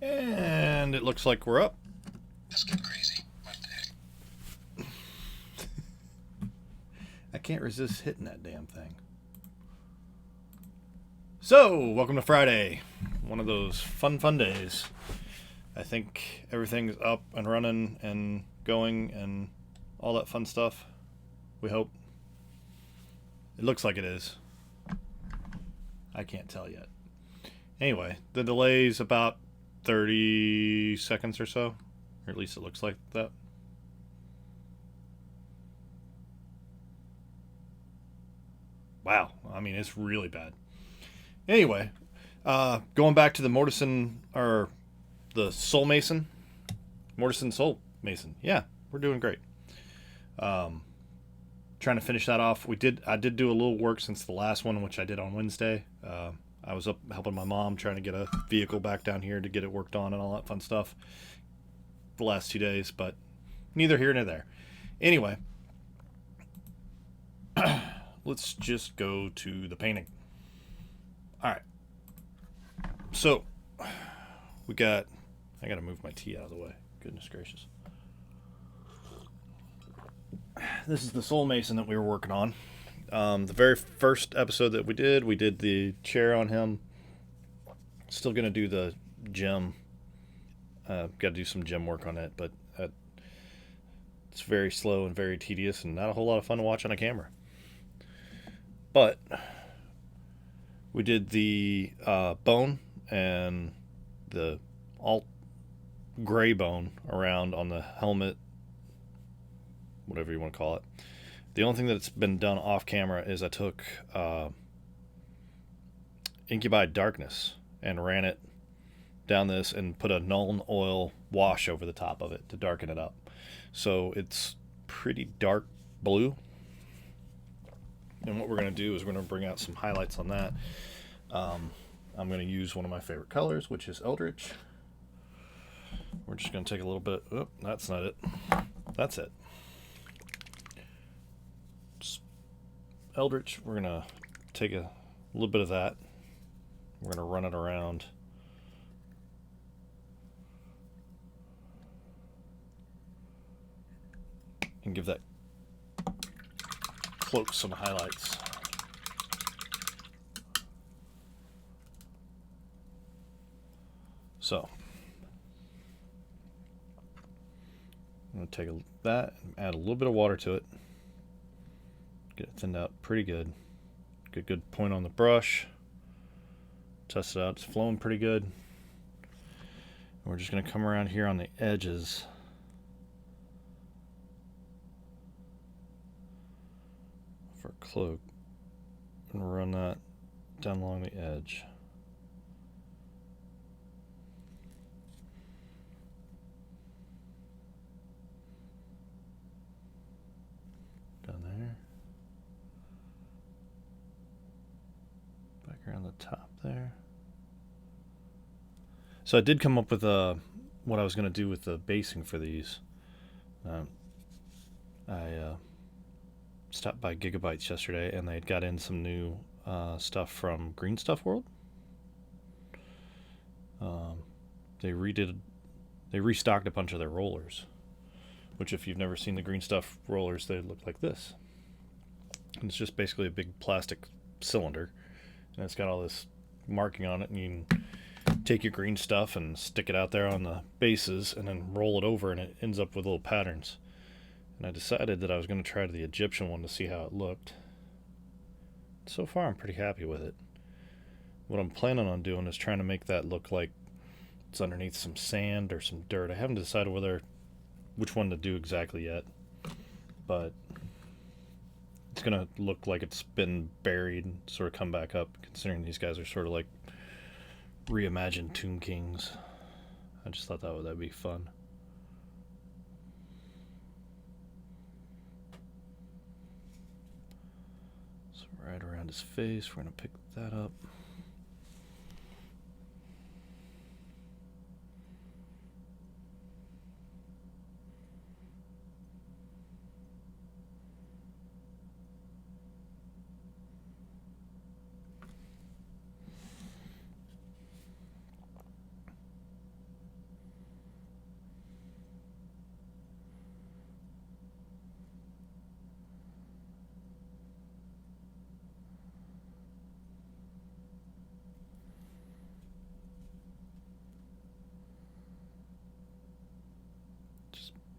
And it looks like we're up. Let's get crazy. What the heck? I can't resist hitting that damn thing. So, welcome to Friday. One of those fun days. I think everything's up and running and going and all that fun stuff. We hope. It looks like it is. I can't tell yet. Anyway, the delay's about 30 seconds or so. Or at least it looks like that. Wow. I mean, it's really bad. Anyway, going back to the Mortisan, or the Soulmason. Mortisan Soulmason. Yeah, we're doing great. Trying to finish that off. I did do a little work since the last one, which I did on Wednesday. I was up helping my mom trying to get a vehicle back down here to get it worked on and all that fun stuff the last 2 days, but neither here nor there. Anyway, let's just go to the painting. All right. So, I got to move my tea out of the way. Goodness gracious. This is the Soulmason that we were working on. The very first episode that we did the chair on him. Still going to do the gem. Got to do some gem work on it, but it's very slow and very tedious and not a whole lot of fun to watch on a camera. But we did the bone and the alt gray bone around on the helmet, whatever you want to call it. The only thing that's been done off camera is I took Incubi Darkness and ran it down this and put a Nuln Oil wash over the top of it to darken it up. So it's pretty dark blue. And what we're going to do is we're going to bring out some highlights on that. I'm going to use one of my favorite colors, which is Eldritch. We're just going to take a little bit. Oh, that's not it. That's it. Eldritch, we're going to take a little bit of that. We're going to run it around. And give that cloak some highlights. So, I'm going to take that and add a little bit of water to it. Get it thinned out pretty good. Get a good point on the brush. Test it out. It's flowing pretty good. And we're just going to come around here on the edges. For a cloak. And run that down along the edge. Down there. Back around the top there. So I did come up with what I was going to do with the basing for these. I stopped by Gigabytes yesterday, and they had got in some new stuff from Green Stuff World. They redid they restocked a bunch of their rollers, which if you've never seen the green stuff rollers, they look like this. And it's just basically a big plastic cylinder, and it's got all this marking on it, and you can take your green stuff and stick it out there on the bases and then roll it over, and it ends up with little patterns. And I decided that I was going to try the Egyptian one to see how it looked. So far I'm pretty happy with it. What I'm planning on doing is trying to make that look like it's underneath some sand or some dirt. I haven't decided which one to do exactly yet, but it's going to look like it's been buried and sort of come back up, considering these guys are sort of like reimagined Tomb Kings. I just thought that'd be fun. So right around his face, we're going to pick that up.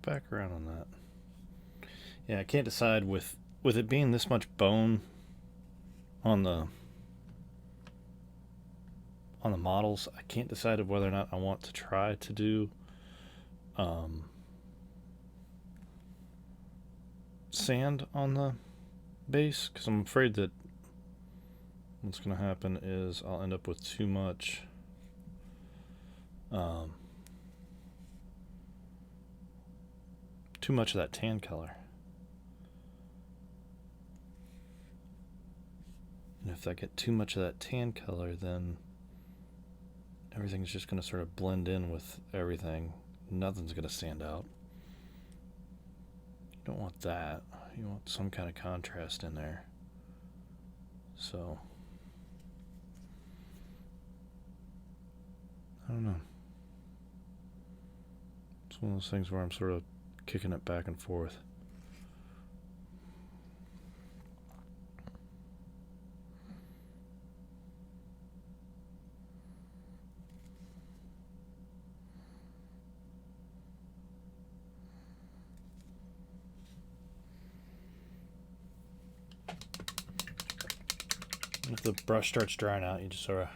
Back around on that. Yeah, I can't decide with it being this much bone on the models. I can't decide whether or not I want to try to do sand on the base, because I'm afraid that what's going to happen is I'll end up with too much of that tan color. And if I get too much of that tan color, then everything's just going to sort of blend in with everything. Nothing's going to stand out. You don't want that. You want some kind of contrast in there. So, I don't know. It's one of those things where I'm sort of kicking it back and forth. If the brush starts drying out, you just sort of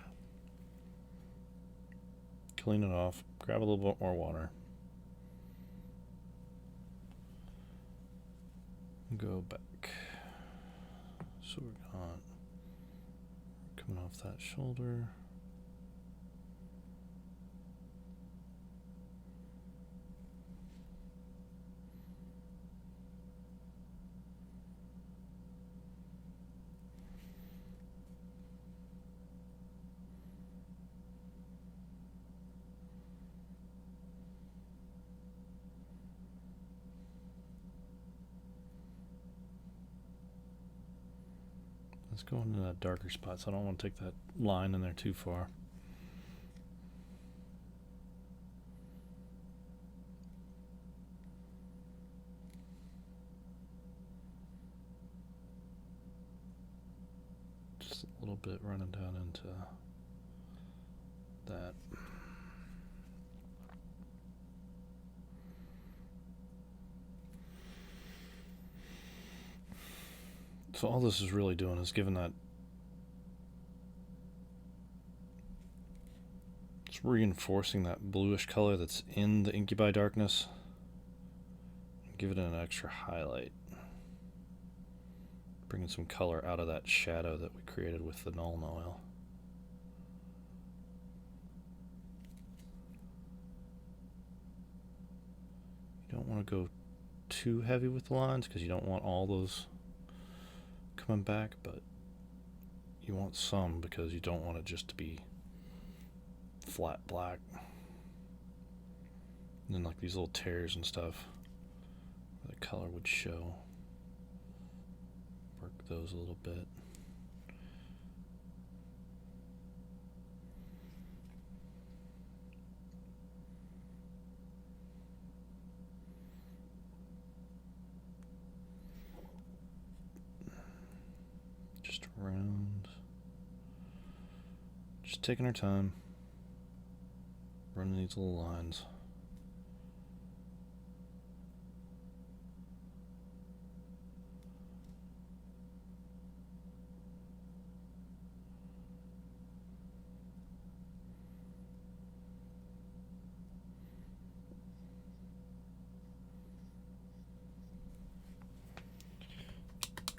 clean it off, grab a little bit more water, go back. So we're not coming off that shoulder. Let's go into that darker spot, so I don't want to take that line in there too far. Just a little bit running down into that. So all this is really doing is giving that, it's reinforcing that bluish color that's in the incubi darkness. Give it an extra highlight. Bringing some color out of that shadow that we created with the Nuln Oil. You don't want to go too heavy with the lines because you don't want all those coming back, but you want some because you don't want it just to be flat black. And then like these little tears and stuff where the color would show. Work those a little bit. around. Just taking our time. Running these little lines.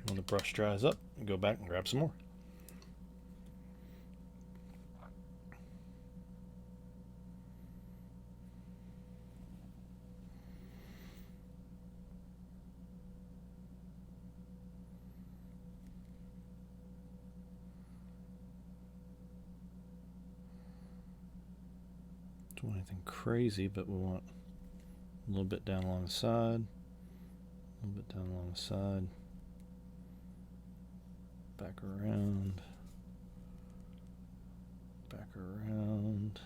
When the brush dries up, go back and grab some more. Don't want anything crazy, but we want a little bit down along the side, a little bit down along the side. Back around, back around.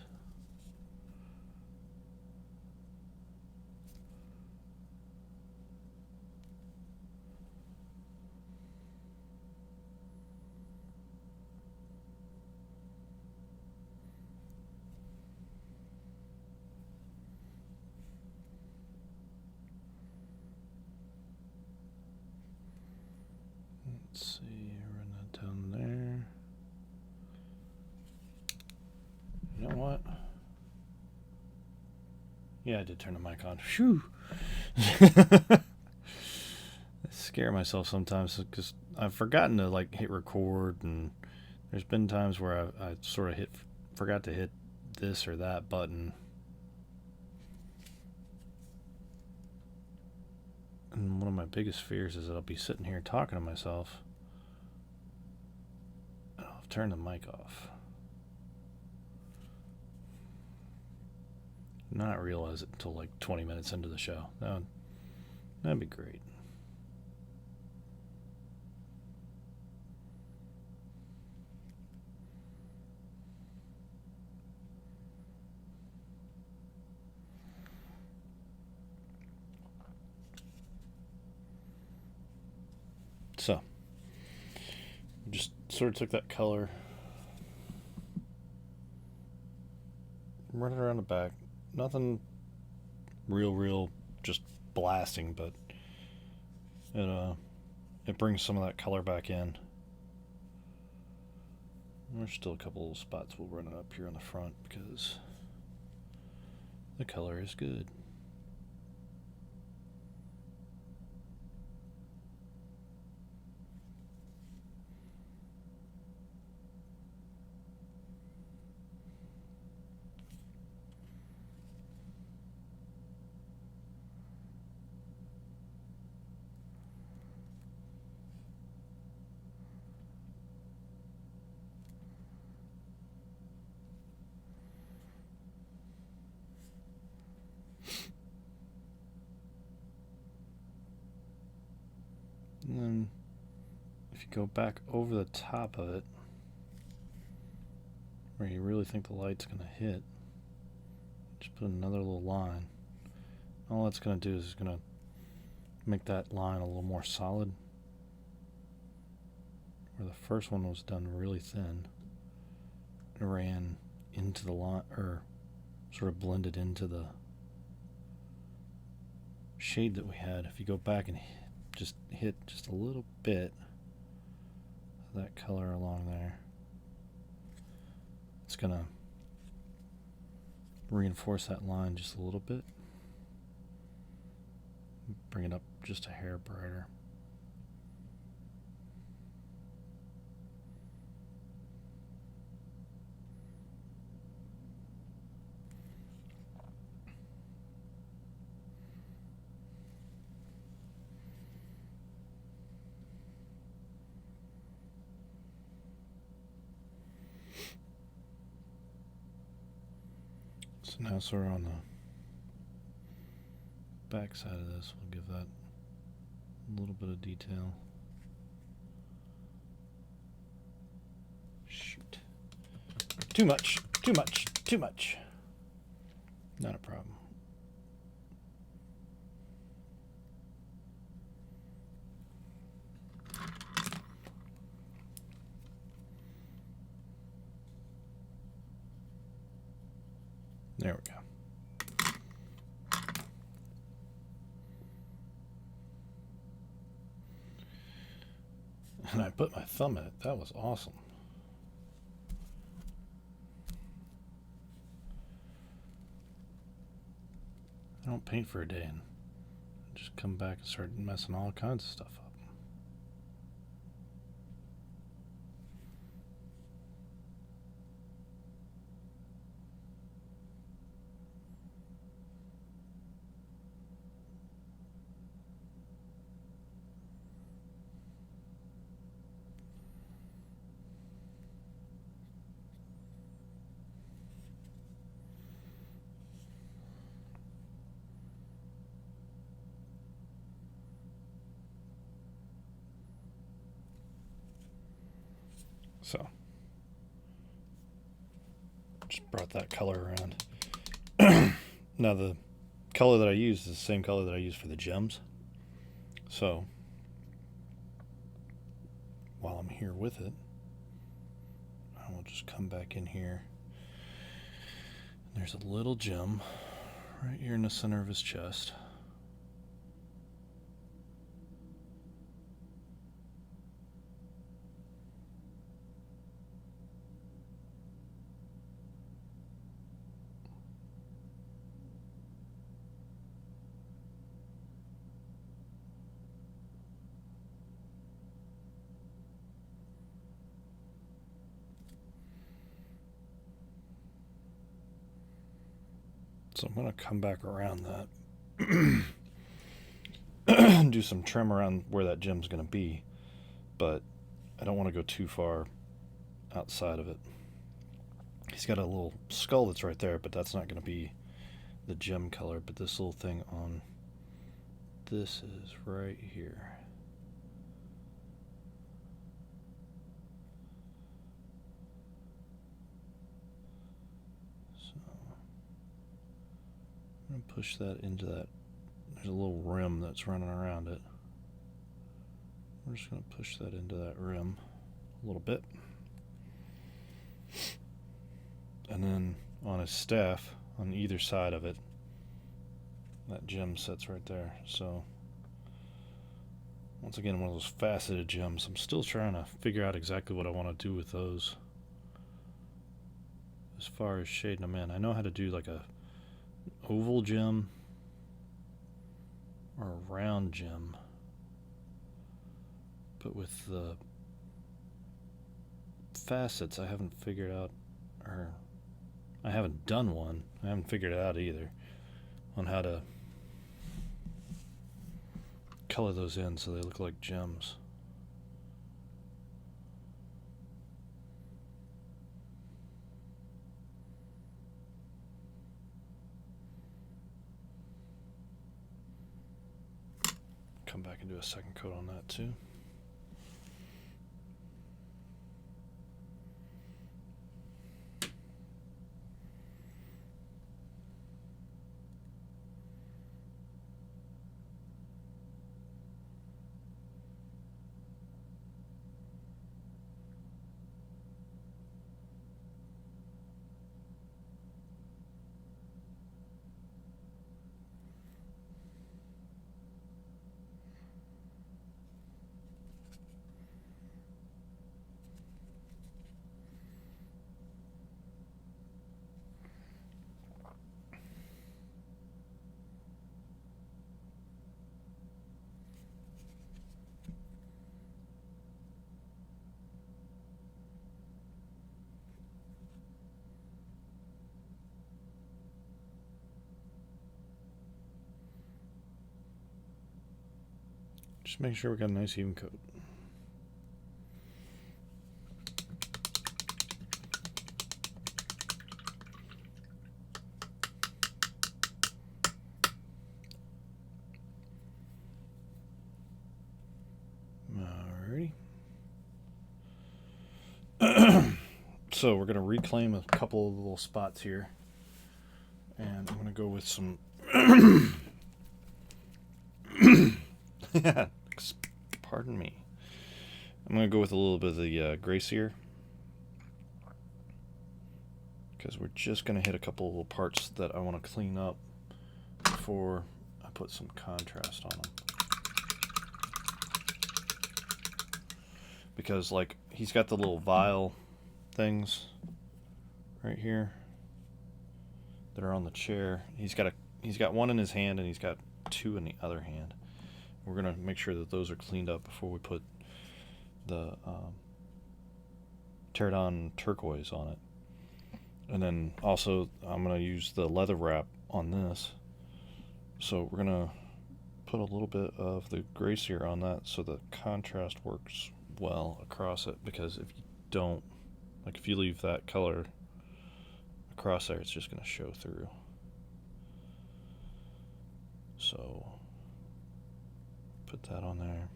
Let's see, run that down there. You know what? Yeah, I did turn the mic on. Phew! I scare myself sometimes because I've forgotten to like hit record, and there's been times where I sort of forgot to hit this or that button. And one of my biggest fears is that I'll be sitting here talking to myself and I'll turn the mic off. Not realize it until like 20 minutes into the show. That'd be great. So, just sort of took that color, run it around the back. Nothing real, just blasting, but it brings some of that color back in. There's still a couple of spots we'll run it up here on the front because the color is good. And then if you go back over the top of it, where you really think the light's going to hit, just put another little line. All that's going to do is going to make that line a little more solid. Where the first one was done really thin, it ran into the line, or sort of blended into the shade that we had. If you go back and hit just a little bit of that color along there, it's going to reinforce that line just a little bit, bring it up just a hair brighter. So now sort of on the back side of this, we'll give that a little bit of detail. Shoot. Too much. Not a problem. There we go. And I put my thumb in it. That was awesome. I don't paint for a day and just come back and start messing all kinds of stuff up. So, just brought that color around. Now the color that I use is the same color that I use for the gems. So, while I'm here with it, I will just come back in here. There's a little gem right here in the center of his chest. So I'm going to come back around that and do some trim around where that gem's going to be, but I don't want to go too far outside of it. He's got a little skull that's right there, but that's not going to be the gem color, but this little thing on this is right here. I'm going to push that into that. There's a little rim that's running around it. We're just going to push that into that rim a little bit. And then on his staff, on either side of it, that gem sits right there. So, once again, one of those faceted gems. I'm still trying to figure out exactly what I want to do with those as far as shading them in. I know how to do like a oval gem or a round gem, but with the facets I haven't figured out, or I haven't done one. I haven't figured it out either on how to color those in so they look like gems. Come back and do a second coat on that too. Just make sure we got a nice even coat. Alrighty. So we're going to reclaim a couple of little spots here. And I'm going to go with some... Pardon me. I'm going to go with a little bit of the Gracier. because we're just going to hit a couple of little parts that I want to clean up before I put some contrast on them. Because like he's got the little vial things right here that are on the chair. He's got one in his hand and he's got two in the other hand. We're gonna make sure that those are cleaned up before we put the Pterodon turquoise on it. And then also I'm gonna use the leather wrap on this. So we're gonna put a little bit of the gray sear on that so the contrast works well across it, because if you don't, like if you leave that color across there, it's just going to show through. So put that on there.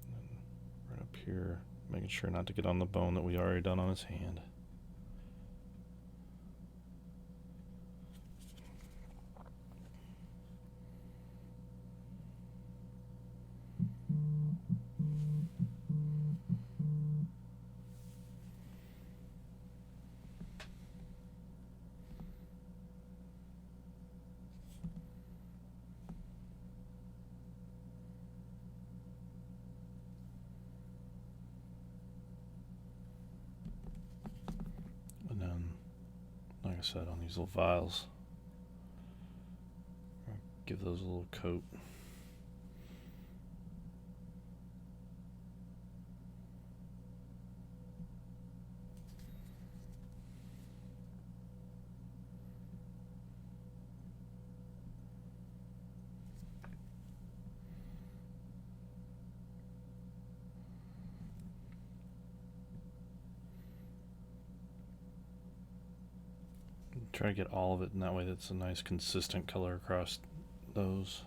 And right up here, making sure not to get on the bone that we already done on his hand. And then, like I said, on these little vials, give those a little coat. Try to get all of it, and that way that's a nice consistent color across those.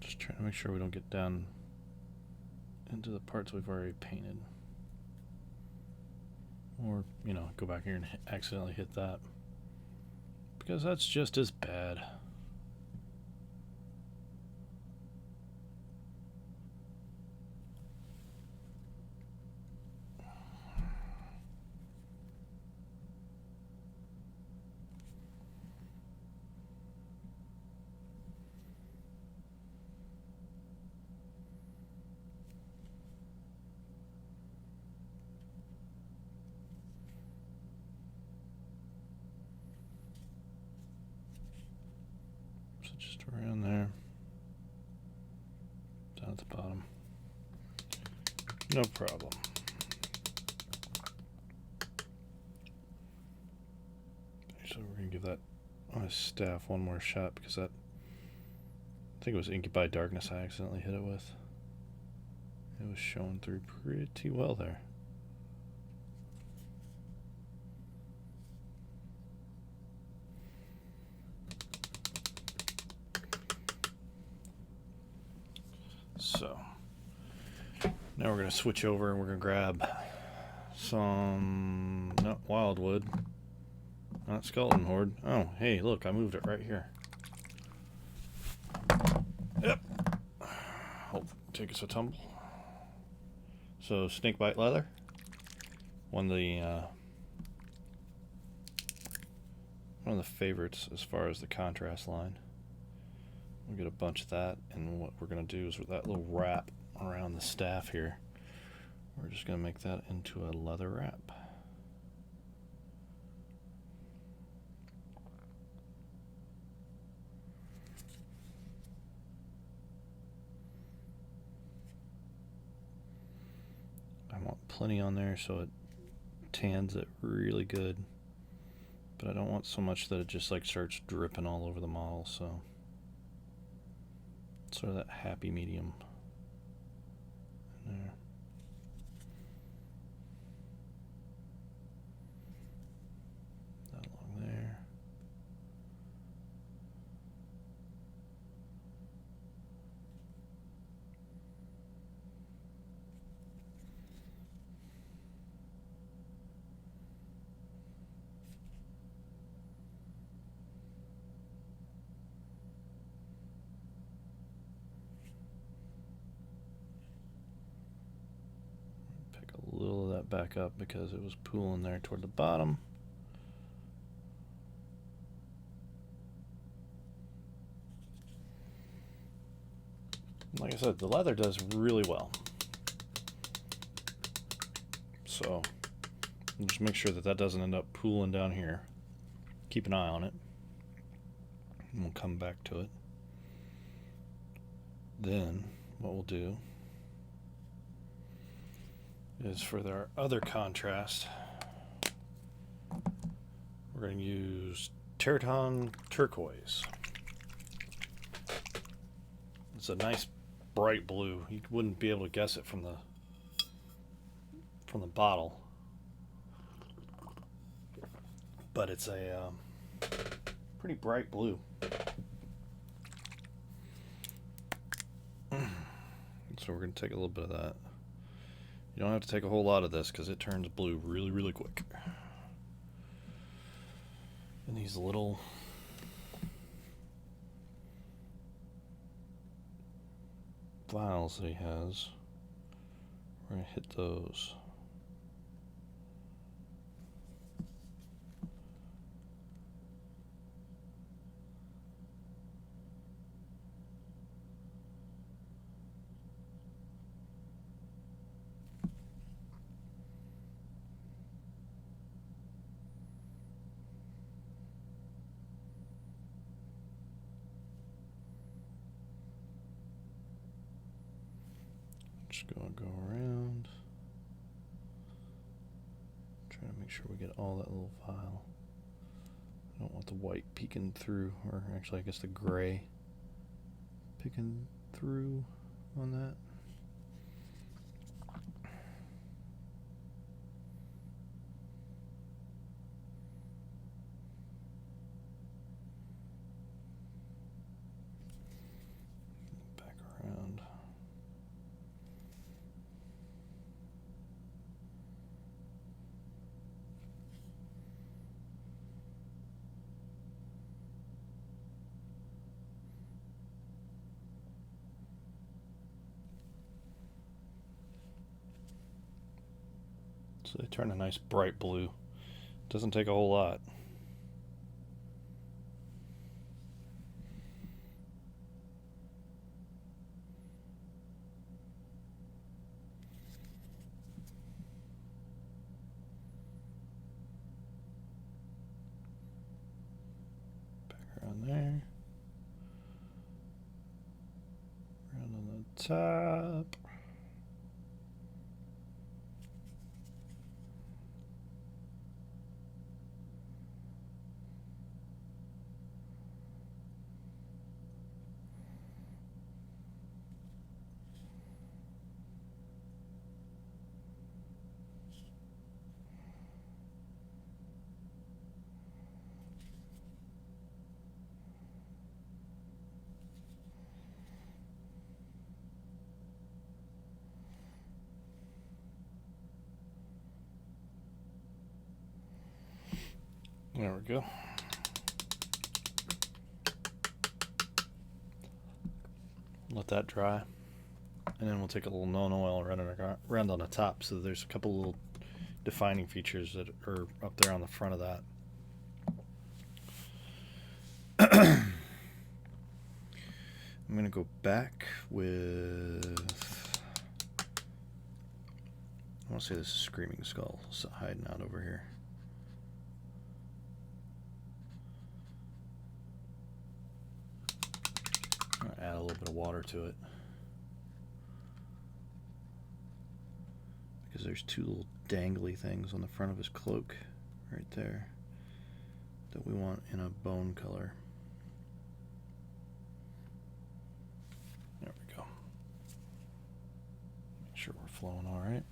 Just trying to make sure we don't get down into the parts we've already painted. Or, you know, go back here and accidentally hit that. Because that's just as bad. So just around there, down at the bottom. No problem. So we're going to give that on his staff one more shot, because that, I think it was Incubi Darkness I accidentally hit it with. It was showing through pretty well there. So now we're going to switch over and we're going to grab some, not wildwood, not skeleton horde. Oh, hey, look, I moved it right here. Yep. Hope take us a tumble. So snakebite leather. One of the favorites as far as the contrast line. We'll get a bunch of that, and what we're going to do is with that little wrap around the staff here, we're just going to make that into a leather wrap. I want plenty on there so it tans it really good, But I don't want so much that it just like starts dripping all over the model, so sort of that happy medium in there. That along there. A little of that back up because it was pooling there toward the bottom. Like I said, the leather does really well. So just make sure that that doesn't end up pooling down here. Keep an eye on it. And we'll come back to it. Then what we'll do is for our other contrast, we're going to use Terraton Turquoise. It's a nice bright blue. You wouldn't be able to guess it from the bottle, but it's a pretty bright blue. So we're going to take a little bit of that. You don't have to take a whole lot of this because it turns blue really, really quick. And these little vials that he has, we're going to hit those. Just gonna go around, try to make sure we get all that little vial. I don't want the white peeking through, or actually I guess the gray peeking through on that. Back around. So they turn a nice bright blue. Doesn't take a whole lot. Back around there. Around on the top. There we go. Let that dry. And then we'll take a little non oil around on the top, so there's a couple little defining features that are up there on the front of that. I'm going to go back with, I want to say this is Screaming Skull hiding out over here. I'll add a little bit of water to it, because there's two little dangly things on the front of his cloak right there. that we want in a bone color. There we go. Make sure we're flowing all right.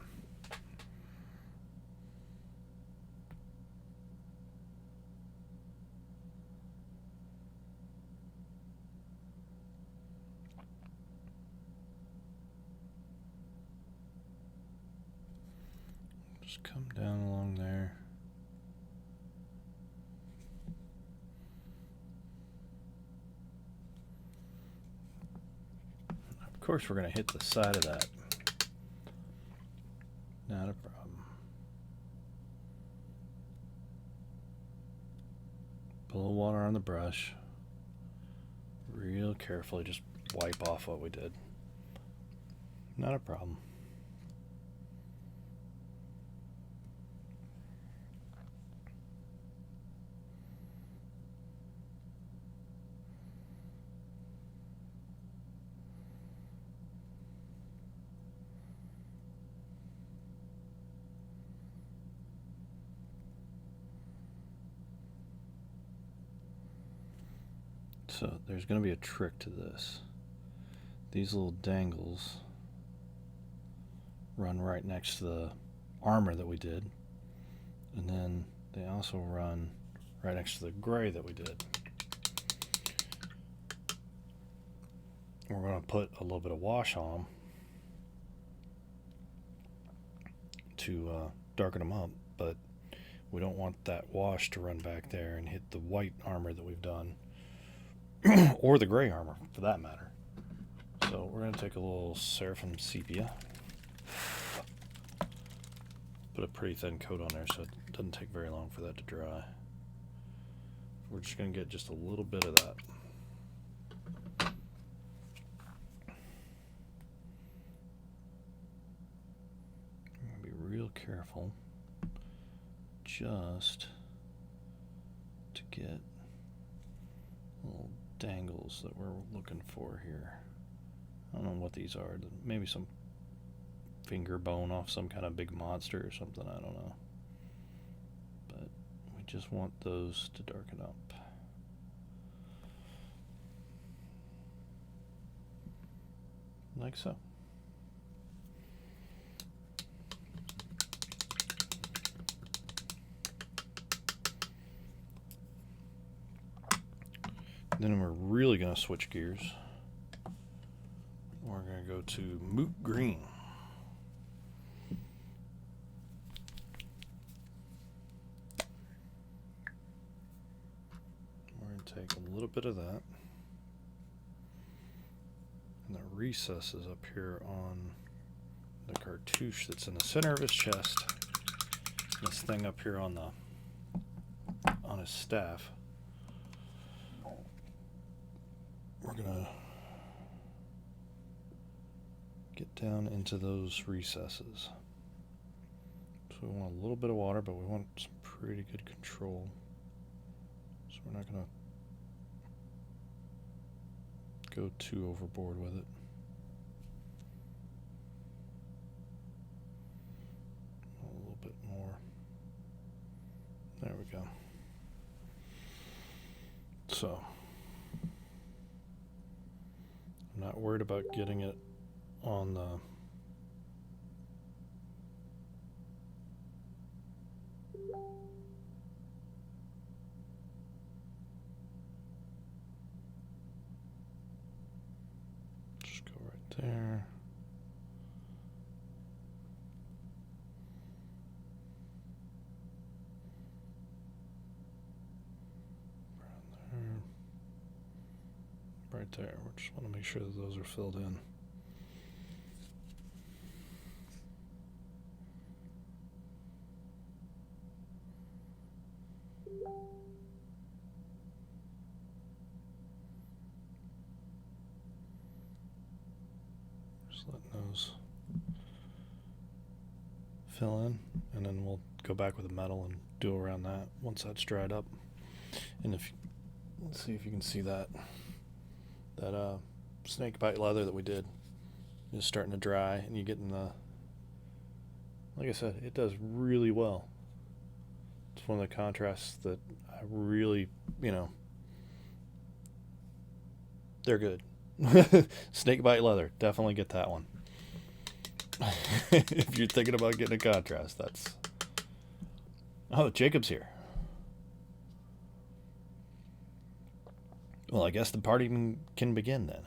Just come down along there. Of course, we're going to hit the side of that. Not a problem. Put a little water on the brush. Real carefully, just wipe off what we did. Not a problem. So there's going to be a trick to this. These little dangles run right next to the armor that we did. And then they also run right next to the gray that we did. We're going to put a little bit of wash on them to darken them up, but we don't want that wash to run back there and hit the white armor that we've done. Or the gray armor, for that matter. So we're going to take a little Seraphim Sepia. Put a pretty thin coat on there so it doesn't take very long for that to dry. We're just going to get just a little bit of that. I'm going to be real careful just to get little dangles that we're looking for here. I don't know what these are. Maybe some finger bone off some kind of big monster or something. I don't know. But we just want those to darken up. Like so. Then we're really going to switch gears. We're going to go to Moot Green. We're going to take a little bit of that. And the recesses up here on the cartouche that's in the center of his chest. This thing up here on his staff. We're going to get down into those recesses. So we want a little bit of water, but we want some pretty good control. So we're not going to go too overboard with it. A little bit more. There we go. So I'm not worried about getting it on the just go right there. Right there. We just want to make sure that those are filled in. Just letting those fill in, and then we'll go back with the metal and do around that once that's dried up. And if let's see if you can see that snake bite leather that we did is starting to dry, and you getting the, like I said, it does really well. It's one of the contrasts that I really, they're good. Snakebite leather, definitely get that one. If you're thinking about getting a contrast, that's... Oh, Jacob's here. Well, I guess the party can begin then.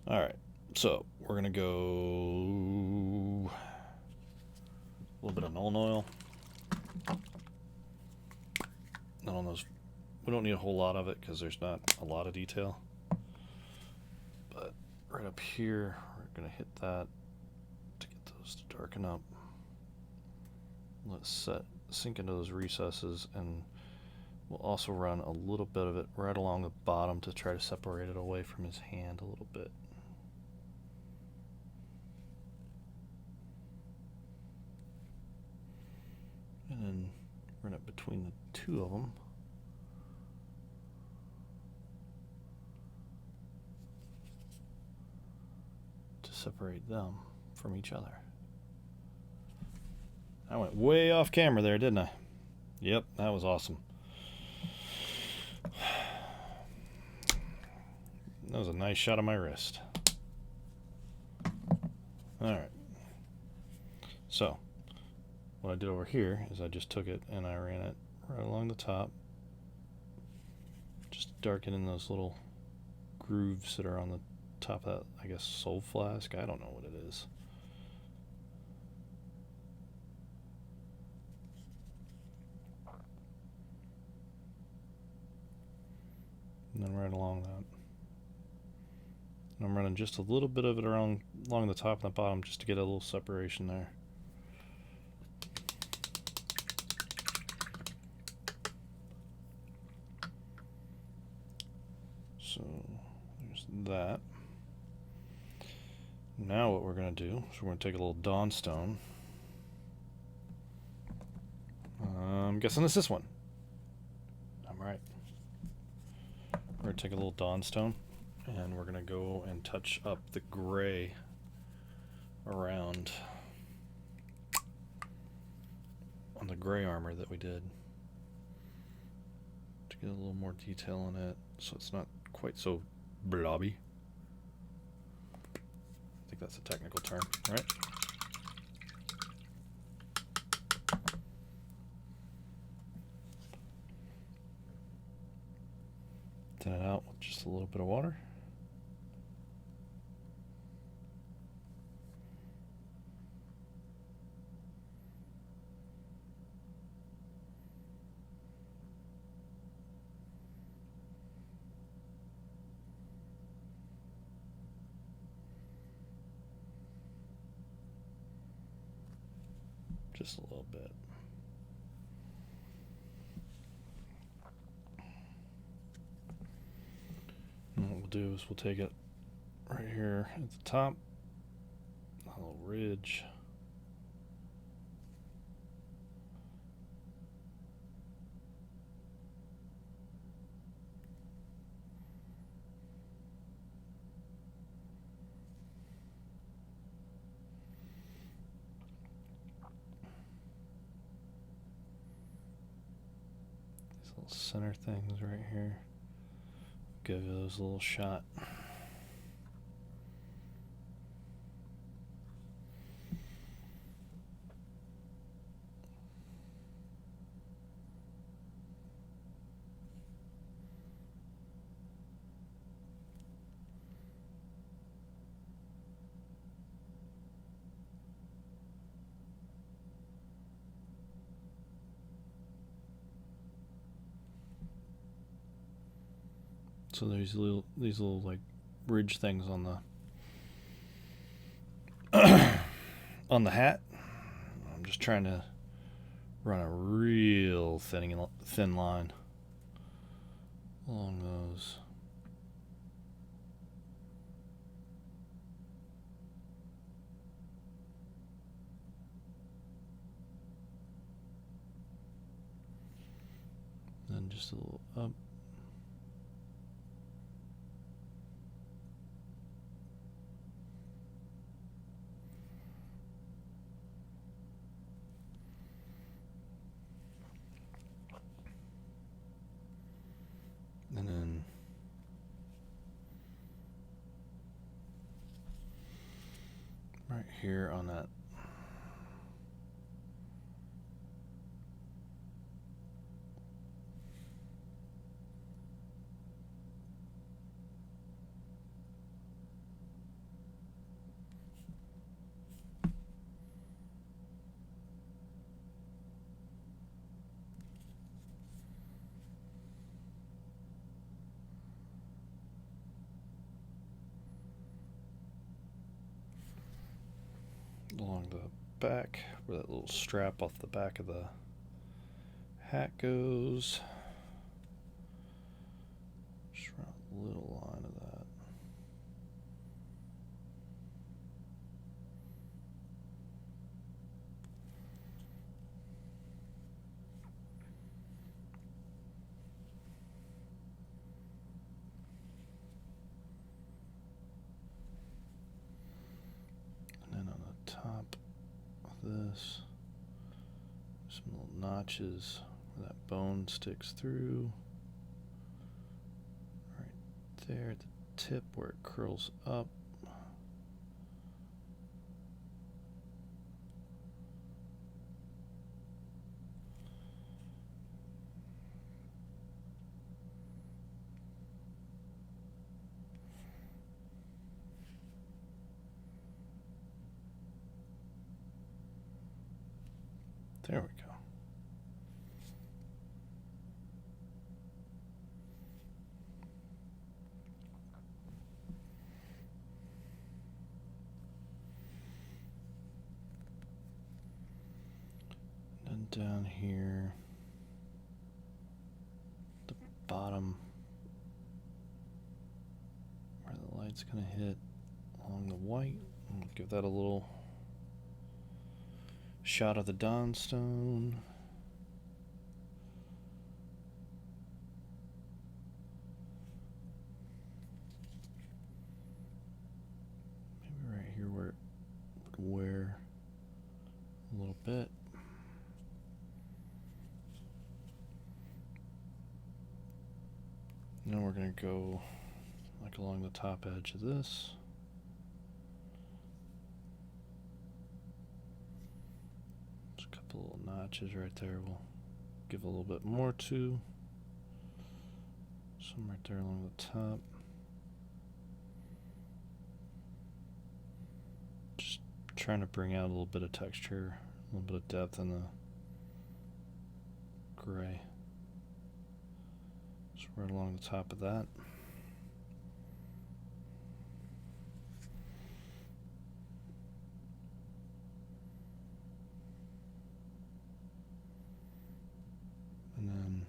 Alright, so we're going to go... a little bit of Nuln Oil. Not on those. We don't need a whole lot of it because there's not a lot of detail. But right up here, we're going to hit that to get those to darken up. Let's sink into those recesses, and we'll also run a little bit of it right along the bottom to try to separate it away from his hand a little bit. And then run it between the two of them. To separate them from each other. I went way off camera there, didn't I? Yep, that was awesome. That was a nice shot of my wrist. Alright. So, what I did over here is I just took it and I ran it right along the top. Just darkening those little grooves that are on the top of that, I guess, soul flask. I don't know what it is. And then right along that. And I'm running just a little bit of it along the top and the bottom just to get a little separation there. So there's that. Now what we're going to do is we're going to take a little Dawnstone. I'm guessing it's this one. I'm right. We're going to take a little Dawnstone and we're going to go and touch up the gray around on the gray armor that we did to get a little more detail in it so it's not quite so blobby. I think that's a technical term, right? Thin it out with just a little bit of water. Just a little bit. And what we'll do is we'll take it right here at the top, a little ridge. Center things right here. Give those a little shot. So there's these little like ridge things on the on the hat. I'm just trying to run a real thin line along those. Then just a little up. here on that. Along the back, where that little strap off the back of the hat goes. Just run a little line of that. And then on the top of this, some little notches where that bone sticks through. Right there at the tip where it curls up. There we go. And then down here, the bottom, where the light's going to hit along the white, we'll give that a little shot of the Dawnstone. Maybe right here where it would wear a little bit. Now we're going to go like along the top edge of this. Just a couple little notches right there. We'll give a little bit more to. Some right there along the top. Just trying to bring out a little bit of texture, a little bit of depth in the gray. Just right along the top of that. And then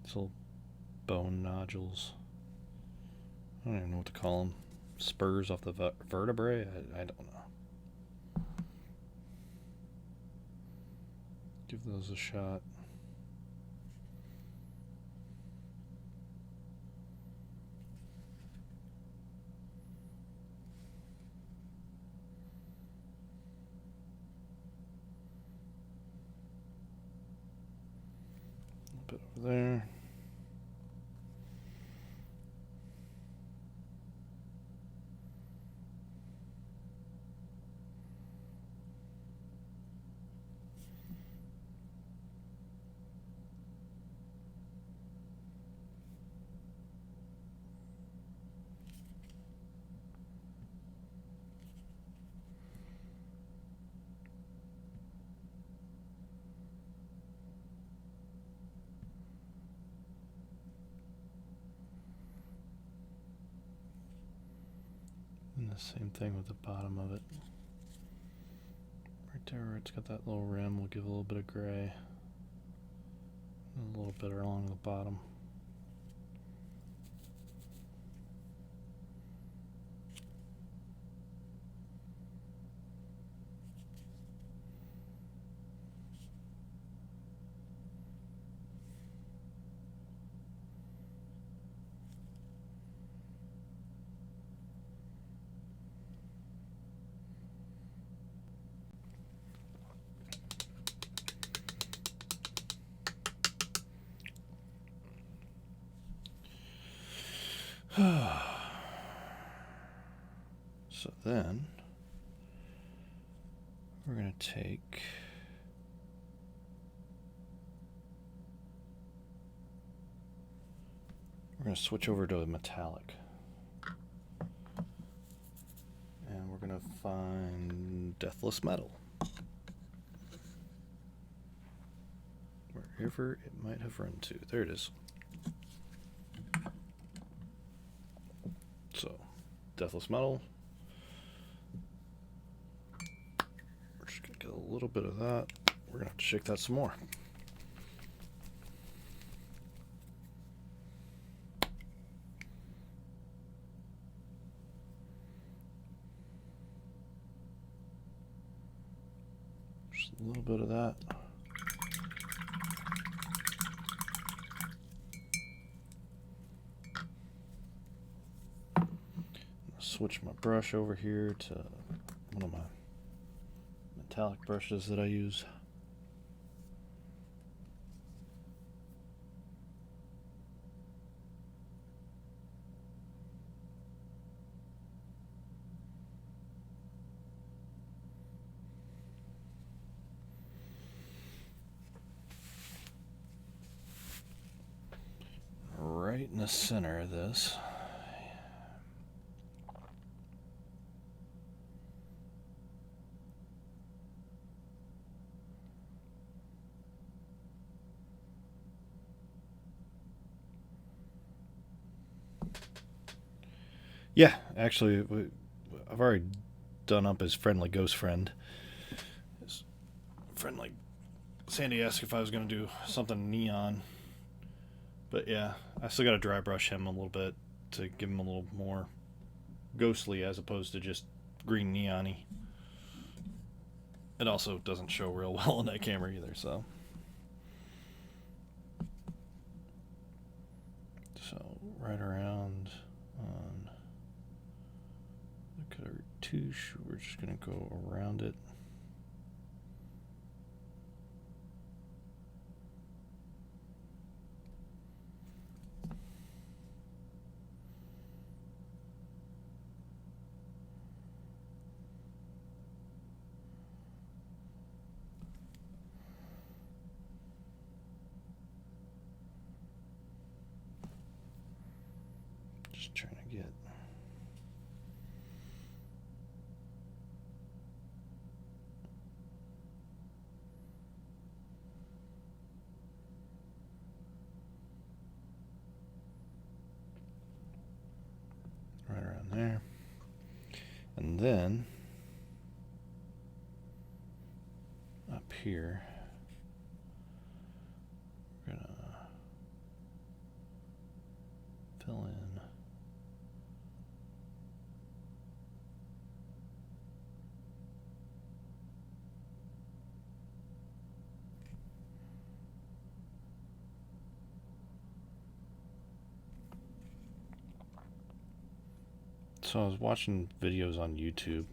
these little bone nodules. I don't even know what to call them. Spurs off the vertebrae? I don't know. Give those a shot. A bit over there. And the same thing with the bottom of it. Right there where it's got that little rim, we'll give a little bit of gray. And a little bit along the bottom. So then we're going to take we're going to switch over to a metallic. And we're going to find deathless metal. Wherever it might have run to. There it is. So, deathless metal. We're just going to get a little bit of that. We're going to have to shake that some more. Just a little bit of that. Switch my brush over here to one of my metallic brushes that I use. Right in the center of this. Yeah, actually, I've already done up his friendly ghost friend. His friendly Sandy asked if I was going to do something neon. But yeah, I still got to dry brush him a little bit to give him a little more ghostly as opposed to just green neon-y. It also doesn't show real well on that camera either, so. So, right around on the color touche, we're just going to go around it. Just trying to get right around there. And then up here, we're gonna fill in so I was watching videos on YouTube,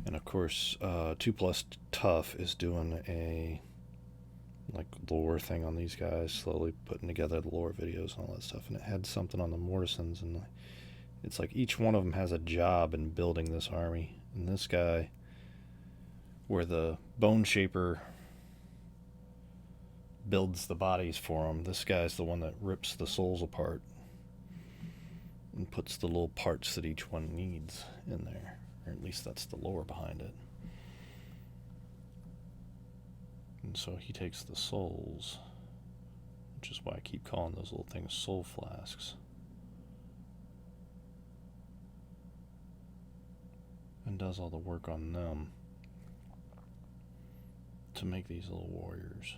and of course, 2 Plus Tough is doing a like lore thing on these guys, slowly putting together the lore videos and all that stuff. And it had something on the Mortisans, and it's like each one of them has a job in building this army. And this guy, where the Bonereaper builds the bodies for them, this guy's the one that rips the souls apart and puts the little parts that each one needs in there, or at least that's the lore behind it. And so he takes the souls, which is why I keep calling those little things soul flasks, and does all the work on them to make these little warriors.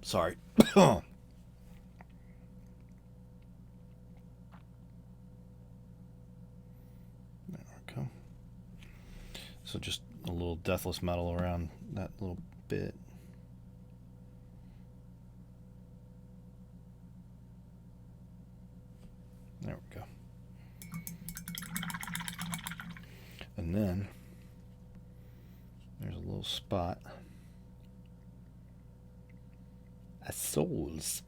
Sorry. There we go. So just a little deathless metal around that little bit. There we go. And then there's a little spot. A souls.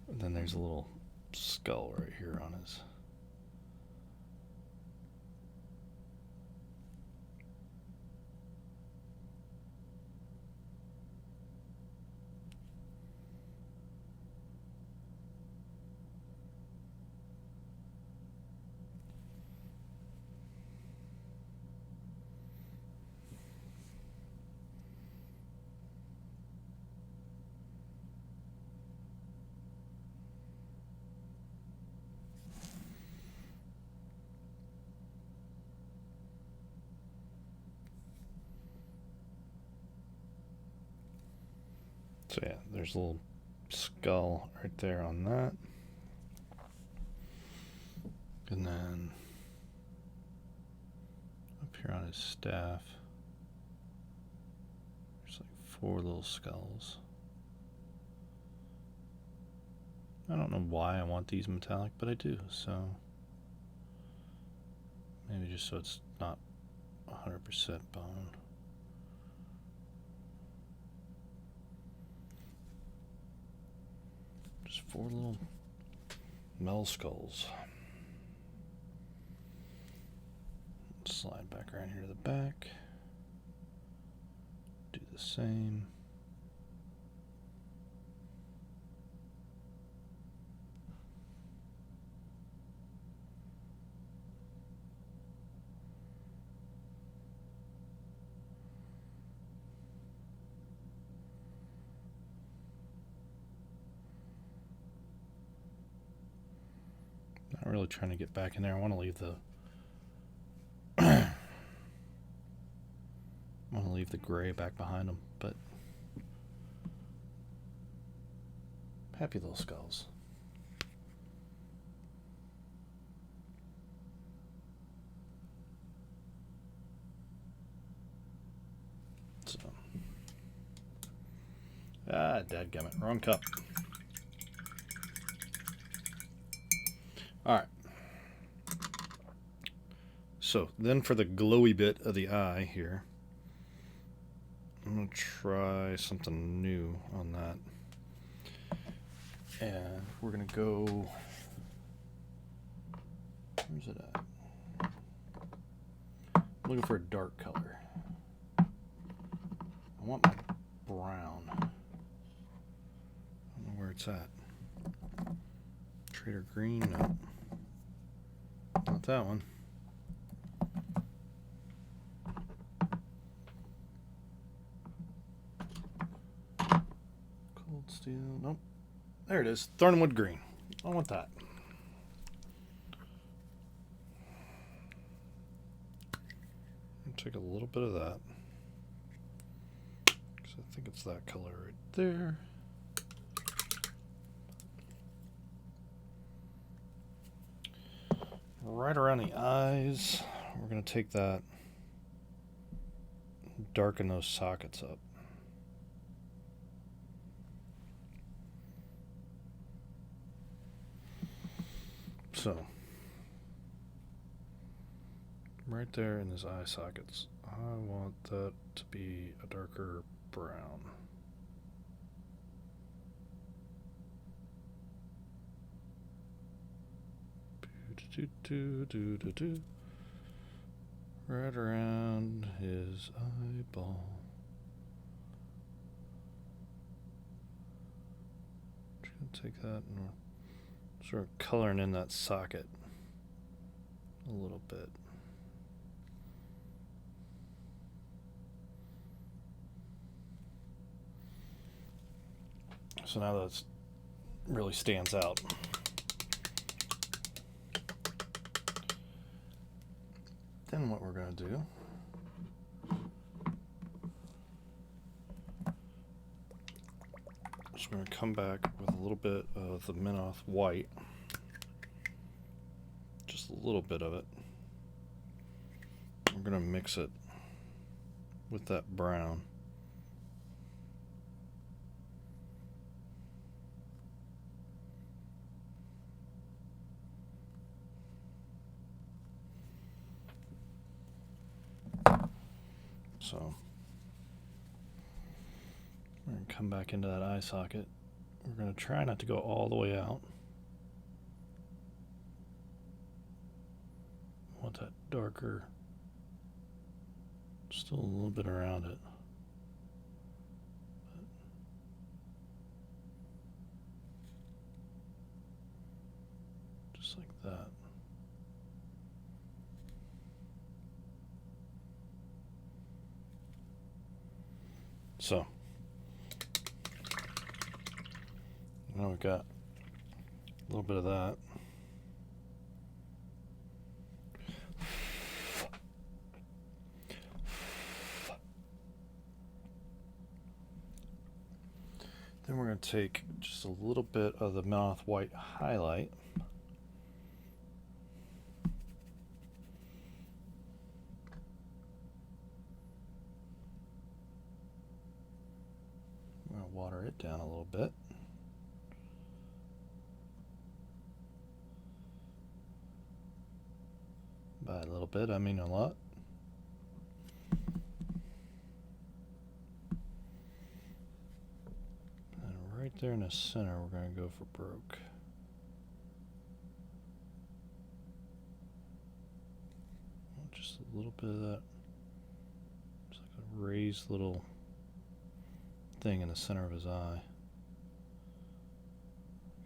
And then there's a little skull right here on his. So yeah, there's a little skull right there on that. And then up here on his staff, there's like 4 little skulls. I don't know why I want these metallic, but I do, so maybe just so it's not 100% bone. Just 4 little metal skulls. Slide back around here to the back. Do the same. Not really trying to get back in there. I want to leave the gray back behind them, but happy little skulls. So, dadgummit, wrong cup. All right. So then for the glowy bit of the eye here, I'm going to try something new on that. And we're going to go... Where's it at? I'm looking for a dark color. I want my brown. I don't know where it's at. Trader green? No. Not that one. Steel, nope. There it is. Thornwood green. I want that. I'll take a little bit of that. Because I think it's that color right there. Right around the eyes, we're going to take that, darken those sockets up. So, right there in his eye sockets, I want that to be a darker brown. Right around his eyeball. Just gonna take that and sort of coloring in that socket a little bit. So now that really stands out. Then what we're going to do is we're going to come back with a little bit of the Minoth white. Just a little bit of it. We're going to mix it with that brown. So we're going to come back into that eye socket. We're going to try not to go all the way out. Want that darker, still a little bit around it. Just like that. So now we've got a little bit of that. Then we're going to take just a little bit of the mouth white highlight. I'm going to water it down a little bit. By a little bit, I mean a lot. Right there in the center, we're going to go for broke. Just a little bit of that. Just like a raised little thing in the center of his eye.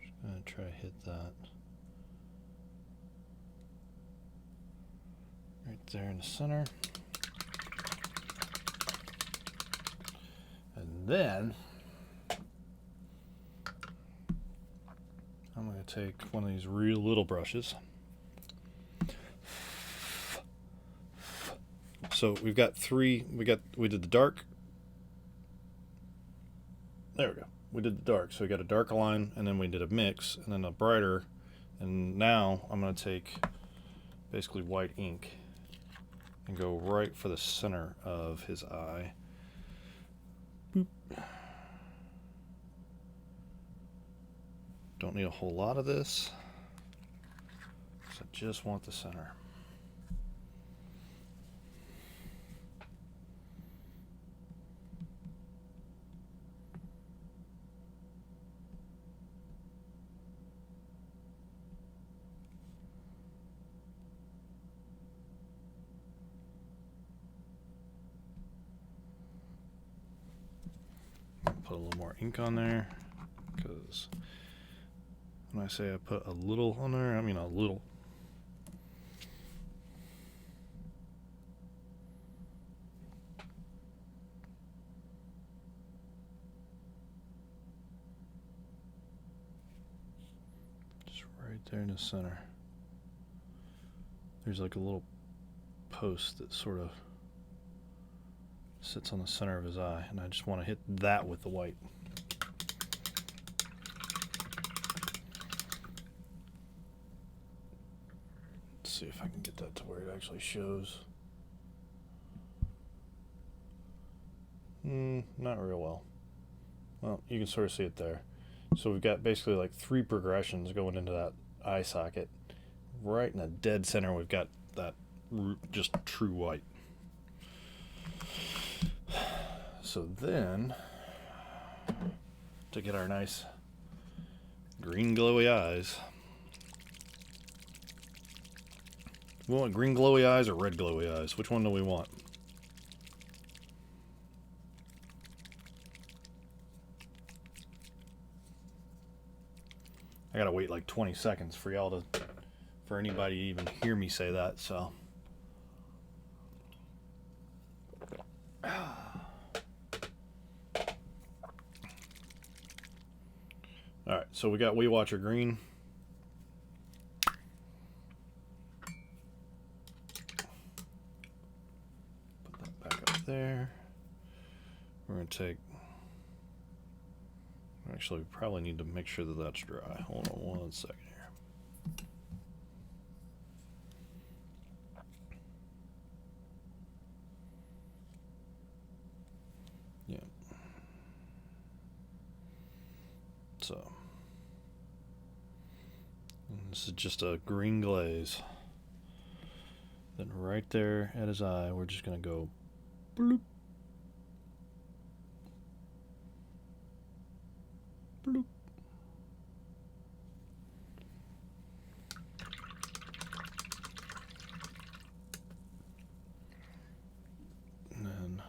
Just going to try to hit that. Right there in the center. And then I'm going to take one of these real little brushes. So we've got three, we did the dark. There we go. We did the dark. So we got a darker line, and then we did a mix, and then a brighter. And now I'm going to take basically white ink and go right for the center of his eye. Boop. Don't need a whole lot of this, so I just want the center. Put a little more ink on there, because when I say I put a little on there, I mean a little. Just right there in the center. There's like a little post that sort of sits on the center of his eye, and I just want to hit that with the white. Let's see if I can get that to where it actually shows. Not real well. Well, you can sort of see it there. So we've got basically like three progressions going into that eye socket. Right in the dead center, we've got that just true white. So then, to get our nice green glowy eyes, we want green glowy eyes or red glowy eyes? Which one do we want? I gotta wait like 20 seconds for y'all to, for anybody to even hear me say that, so. Alright, so we got Weight Watcher green. Put that back up there. We're going to take... Actually, we probably need to make sure that that's dry. Hold on one second here. So, and this is just a green glaze. Then right there at his eye, we're just going to go bloop, bloop. And then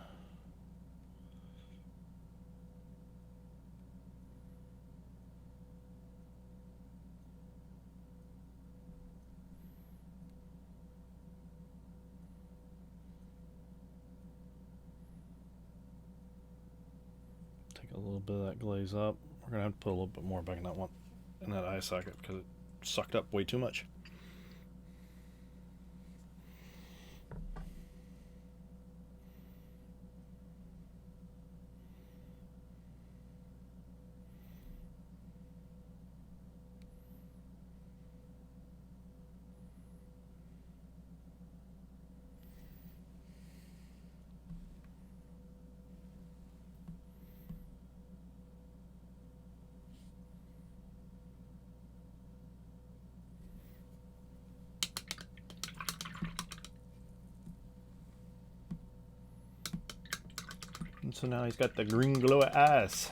take a little bit of that glaze up. We're going to have to put a little bit more back in that one, in that eye socket, because it sucked up way too much. And so now he's got the green glow eyes.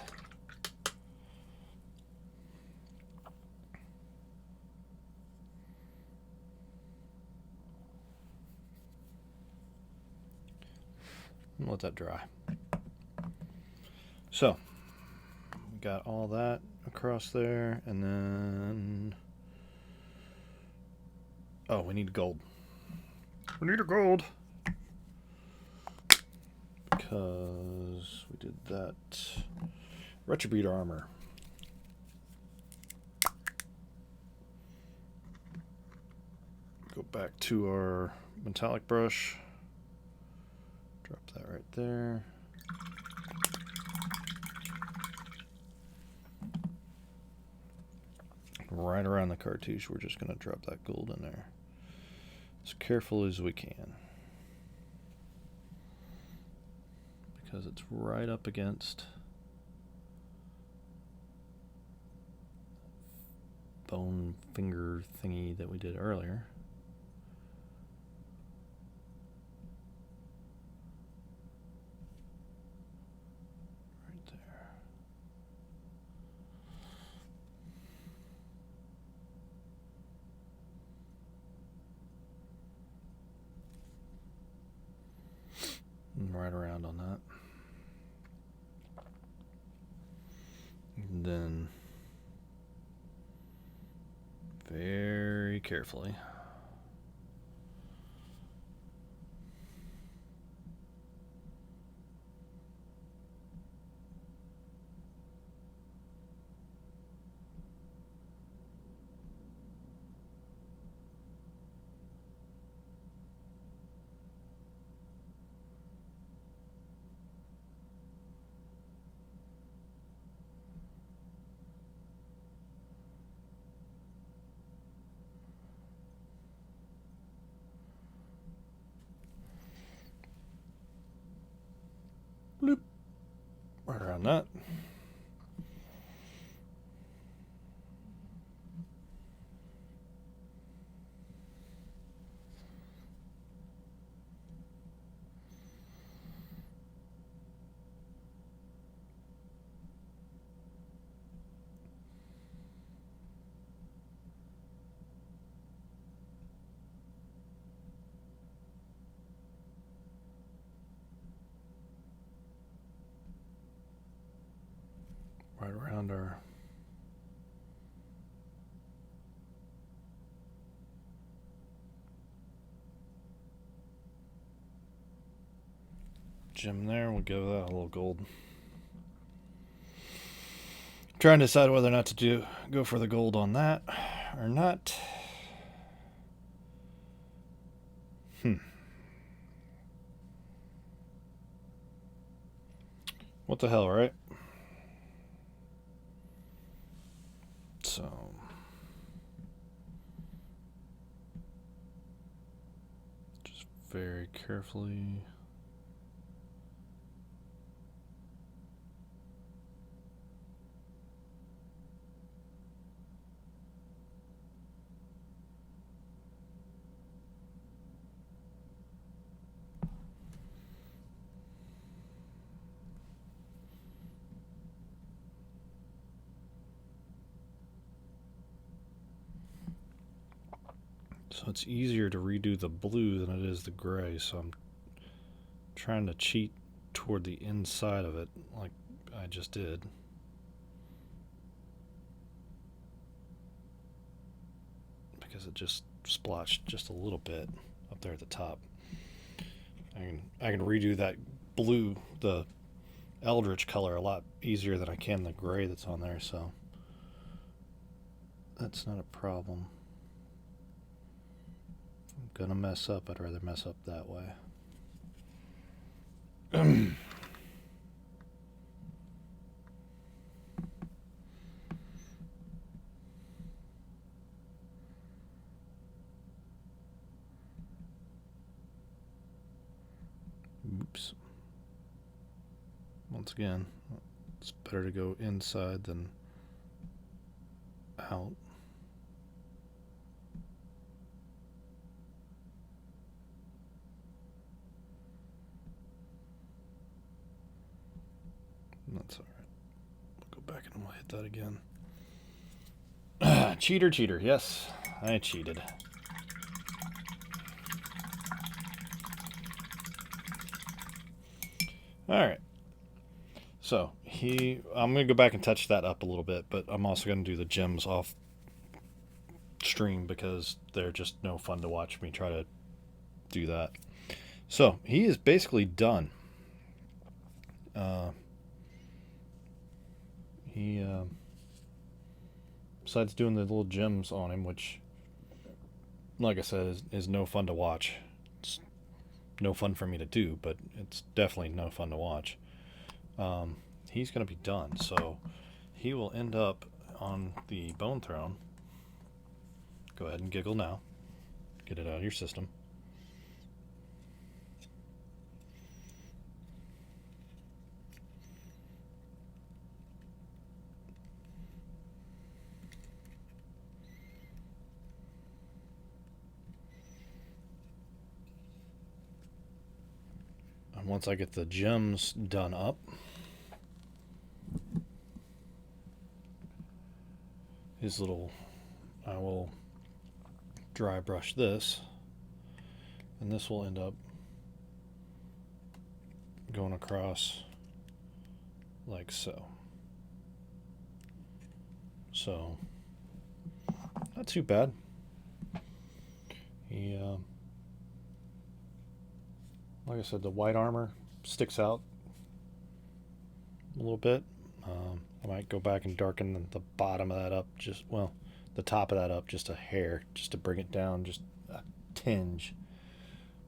Let that dry. So, we got all that across there, and then... Oh, we need gold. We need a gold! Because we did that retribute armor. Go back to our metallic brush. Drop that right there. Right around the cartouche, we're just going to drop that gold in there. As careful as we can. Because it's right up against bone finger thingy that we did earlier. Right there. And right around on that. And then very carefully bloop, right around that. Right around our gem there. We'll give that a little gold. Trying to decide whether or not to go for the gold on that or not. What the hell, right? So just very carefully So it's easier to redo the blue than it is the gray, so I'm trying to cheat toward the inside of it like I just did. Because it just splotched just a little bit up there at the top. I can redo that blue, the Eldritch color, a lot easier than I can the gray that's on there, so that's not a problem. If I'm gonna mess up, I'd rather mess up that way. Oops. Once again, it's better to go inside than out. That's alright. We'll go back and we'll hit that again. Cheater. Yes, I cheated. Alright. So, I'm going to go back and touch that up a little bit, but I'm also going to do the gems off stream because they're just no fun to watch me try to do that. So, he is basically done. Besides doing the little gems on him, which, like I said, is no fun to watch. It's no fun for me to do, but it's definitely no fun to watch. He's going to be done, so he will end up on the bone throne. Go ahead and giggle now. Get it out of your system. And once I get the gems done up, I will dry brush this, and this will end up going across like so. So, not too bad. Like I said, the white armor sticks out a little bit. I might go back and darken the bottom of that up, the top of that up just a hair, just to bring it down just a tinge.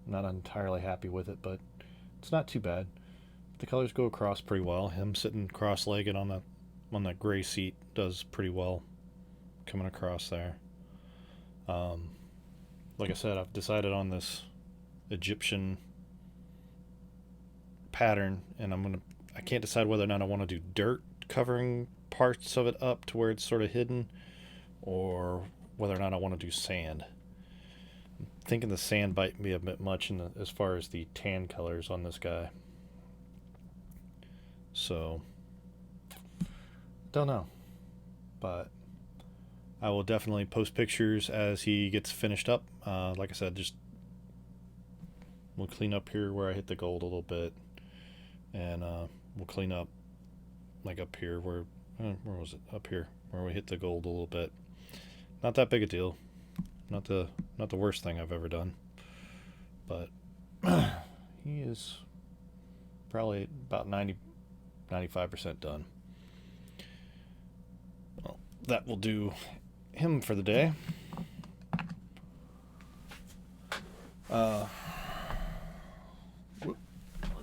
I'm not entirely happy with it, but it's not too bad. The colors go across pretty well. Him sitting cross-legged on that gray seat does pretty well coming across there. Like I said, I've decided on this Egyptian pattern, and I can't decide whether or not I want to do dirt covering parts of it up to where it's sort of hidden, or whether or not I want to do sand. I'm thinking the sand might be a bit much as far as the tan colors on this guy. So, don't know. But I will definitely post pictures as he gets finished up. Like I said, we'll clean up here where I hit the gold a little bit. And we'll clean up like up here where was it? Up here where we hit the gold a little bit. Not that big a deal. Not the worst thing I've ever done. But he is probably about 95% done. Well, that will do him for the day. Let's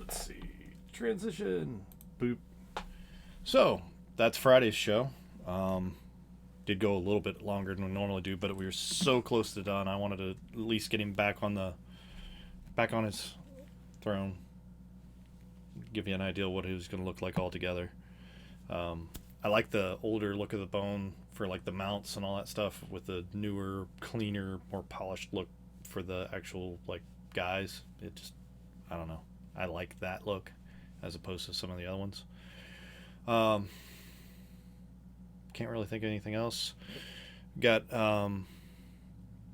see. Transition. Boop. So, that's Friday's show. Did go a little bit longer than we normally do, but we were so close to done. I wanted to at least get him back on his throne. Give you an idea of what he was going to look like altogether. I like the older look of the bone for like the mounts and all that stuff, with the newer, cleaner, more polished look for the actual like guys. It just, I don't know. I like that look as opposed to some of the other ones. Can't really think of anything else. Got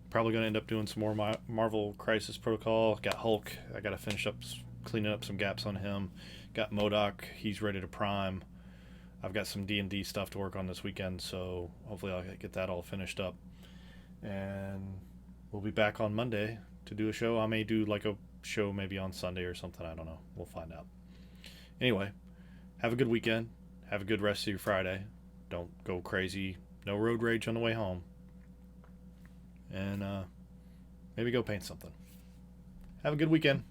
Probably going to end up doing some more Marvel Crisis Protocol. Got Hulk. I got to finish up cleaning up some gaps on him. Got MODOK. He's ready to prime. I've got some D&D stuff to work on this weekend, so hopefully I'll get that all finished up. And we'll be back on Monday to do a show. I may do like a show maybe on Sunday or something. I don't know. We'll find out. Anyway, have a good weekend. Have a good rest of your Friday. Don't go crazy. No road rage on the way home. And maybe go paint something. Have a good weekend.